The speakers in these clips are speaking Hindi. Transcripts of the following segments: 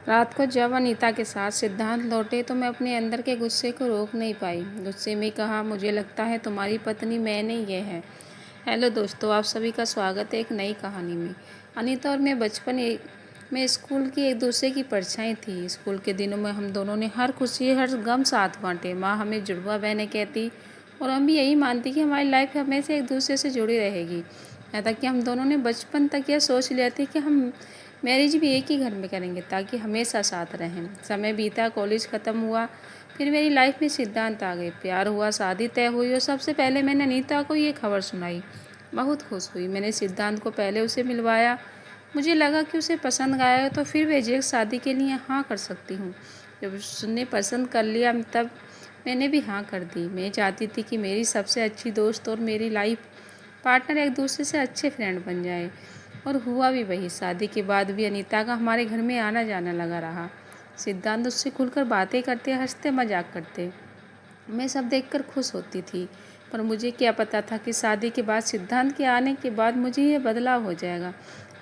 रात को जब अनीता के साथ सिद्धांत लौटे तो मैं अपने अंदर के गुस्से को रोक नहीं पाई। गुस्से में कहा, मुझे लगता है तुम्हारी पत्नी मैं नहीं ये है। हेलो दोस्तों, आप सभी का स्वागत है एक नई कहानी में। अनीता और मैं बचपन में स्कूल की एक दूसरे की परछाई थी। स्कूल के दिनों में हम दोनों ने हर खुशी हर गम साथ बांटे। माँ हमें जुड़वा बहनें कहती और हम भी यही मानती कि हमारी लाइफ हमेशा एक दूसरे से जुड़ी रहेगी। यहाँ तक कि हम दोनों ने बचपन तक यह सोच लिया था कि हम मैरिज भी एक ही घर में करेंगे ताकि हमेशा साथ रहें। समय बीता, कॉलेज ख़त्म हुआ, फिर मेरी लाइफ में सिद्धांत आ गए। प्यार हुआ, शादी तय हुई और सबसे पहले मैंने अनीता को ये खबर सुनाई। बहुत खुश हुई। मैंने सिद्धांत को पहले उसे मिलवाया। मुझे लगा कि उसे पसंद आया तो फिर बेझिझक शादी के लिए हाँ कर सकती हूँ। जब उसने पसंद कर लिया तब मैंने भी हाँ कर दी। मैं चाहती थी कि मेरी सबसे अच्छी दोस्त और मेरी लाइफ पार्टनर एक दूसरे से अच्छे फ्रेंड बन जाए, और हुआ भी वही। शादी के बाद भी अनीता का हमारे घर में आना जाना लगा रहा। सिद्धांत उससे खुलकर बातें करते, हंसते, मजाक करते। मैं सब देखकर खुश होती थी, पर मुझे क्या पता था कि शादी के बाद, सिद्धांत के आने के बाद मुझे यह बदलाव हो जाएगा।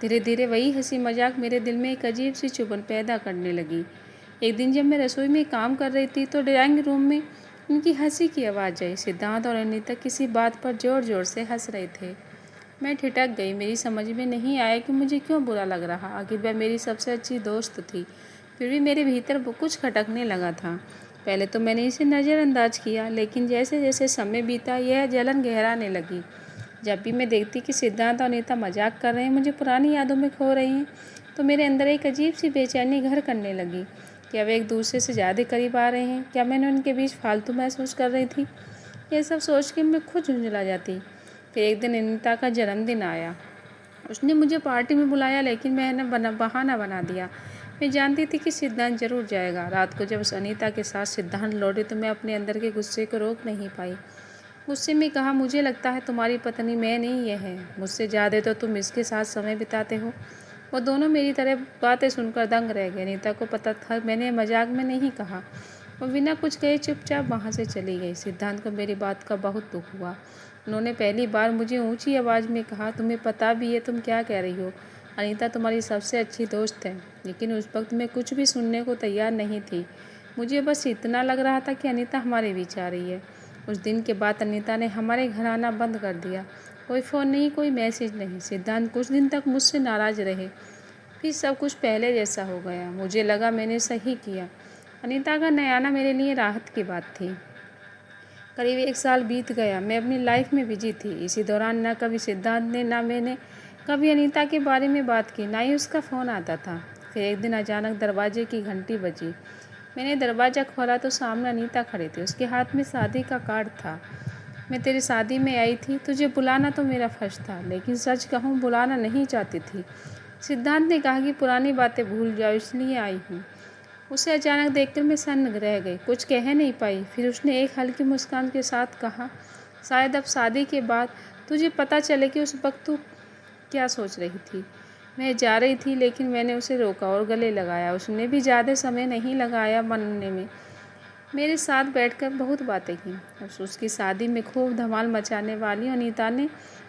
धीरे धीरे वही हंसी मजाक मेरे दिल में एक अजीब सी चुभन पैदा करने लगी। एक दिन जब मैं रसोई में काम कर रही थी तो ड्राइंग रूम में उनकी हंसी की आवाज़ आई। सिद्धांत और अनीता किसी बात पर ज़ोर ज़ोर से हंस रहे थे। मैं ठिठक गई। मेरी समझ में नहीं आया कि मुझे क्यों बुरा लग रहा। आखिर वह मेरी सबसे अच्छी दोस्त थी। फिर भी मेरे भीतर कुछ खटकने लगा था। पहले तो मैंने इसे नज़रअंदाज किया, लेकिन जैसे जैसे समय बीता यह जलन गहराने लगी। जब भी मैं देखती कि सिद्धांत और अनीता मजाक कर रहे हैं, मुझे पुरानी यादों में खो रही हैं, तो मेरे अंदर एक अजीब सी बेचैनी घर करने लगी। क्या वे एक दूसरे से ज़्यादा करीब आ रहे हैं? क्या मैंने उनके बीच फालतू महसूस कर रही थी? यह सब सोच के मैं खुद झुंझला जाती। फिर एक दिन अनीता का जन्मदिन आया। उसने मुझे पार्टी में बुलाया, लेकिन मैंने बहाना बना दिया। मैं जानती थी कि सिद्धांत जरूर जाएगा। रात को जब अनीता के साथ सिद्धांत लौटे तो मैं अपने अंदर के गुस्से को रोक नहीं पाई। गुस्से में कहा, मुझे लगता है तुम्हारी पत्नी मैं नहीं ये है। मुझसे ज़्यादा तो तुम इसके साथ समय बिताते हो। वो दोनों मेरी तरह बातें सुनकर दंग रह गए। अनीता को पता था मैंने मजाक में नहीं कहा। वो बिना कुछ कहे चुपचाप वहाँ से चली गई। सिद्धांत को मेरी बात का बहुत दुख हुआ। उन्होंने पहली बार मुझे ऊंची आवाज़ में कहा, तुम्हें पता भी है तुम क्या कह रही हो? अनीता तुम्हारी सबसे अच्छी दोस्त है। लेकिन उस वक्त मैं कुछ भी सुनने को तैयार नहीं थी। मुझे बस इतना लग रहा था कि अनीता हमारे बीच आ रही है। उस दिन के बाद अनीता ने हमारे घर आना बंद कर दिया। कोई फ़ोन नहीं, कोई मैसेज नहीं। सिद्धांत कुछ दिन तक मुझसे नाराज़ रहे। फिर सब कुछ पहले जैसा हो गया। मुझे लगा मैंने सही किया। अनीता का नया आना मेरे लिए राहत की बात थी। करीब 1 साल बीत गया। मैं अपनी लाइफ में बिजी थी। इसी दौरान न कभी सिद्धांत ने ना मैंने कभी अनीता के बारे में बात की, ना ही उसका फ़ोन आता था। फिर एक दिन अचानक दरवाजे की घंटी बजी। मैंने दरवाज़ा खोला तो सामने अनीता खड़ी थी। उसके हाथ में शादी का कार्ड था। मैं तेरी शादी में आई थी, तुझे बुलाना तो मेरा फर्ज था, लेकिन सच कहूँ बुलाना नहीं चाहती थी। सिद्धांत ने कहा कि पुरानी बातें भूल जाओ, इसलिए आई हूँ। उसे अचानक देखकर मैं सन्न रह गई, कुछ कह नहीं पाई। फिर उसने एक हल्की मुस्कान के साथ कहा, शायद अब शादी के बाद तुझे पता चले कि उस वक्त तू क्या सोच रही थी। मैं जा रही थी, लेकिन मैंने उसे रोका और गले लगाया। उसने भी ज़्यादा समय नहीं लगाया मनने में। मेरे साथ बैठकर बहुत बातें की। अब उसकी शादी में खूब धमाल मचाने वाली अनीता ने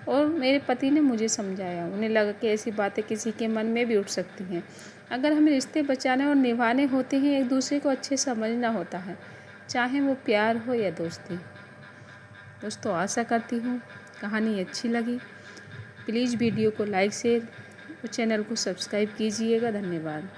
और मेरे पति ने मुझे समझाया। उन्हें लगा कि ऐसी बातें किसी के मन में भी उठ सकती हैं। अगर हमें रिश्ते बचाने और निभाने होते हैं, एक दूसरे को अच्छे समझना होता है, चाहे वो प्यार हो या दोस्ती। दोस्तों, आशा करती हूँ कहानी अच्छी लगी। प्लीज़ वीडियो को लाइक, शेयर और चैनल को सब्सक्राइब कीजिएगा। धन्यवाद।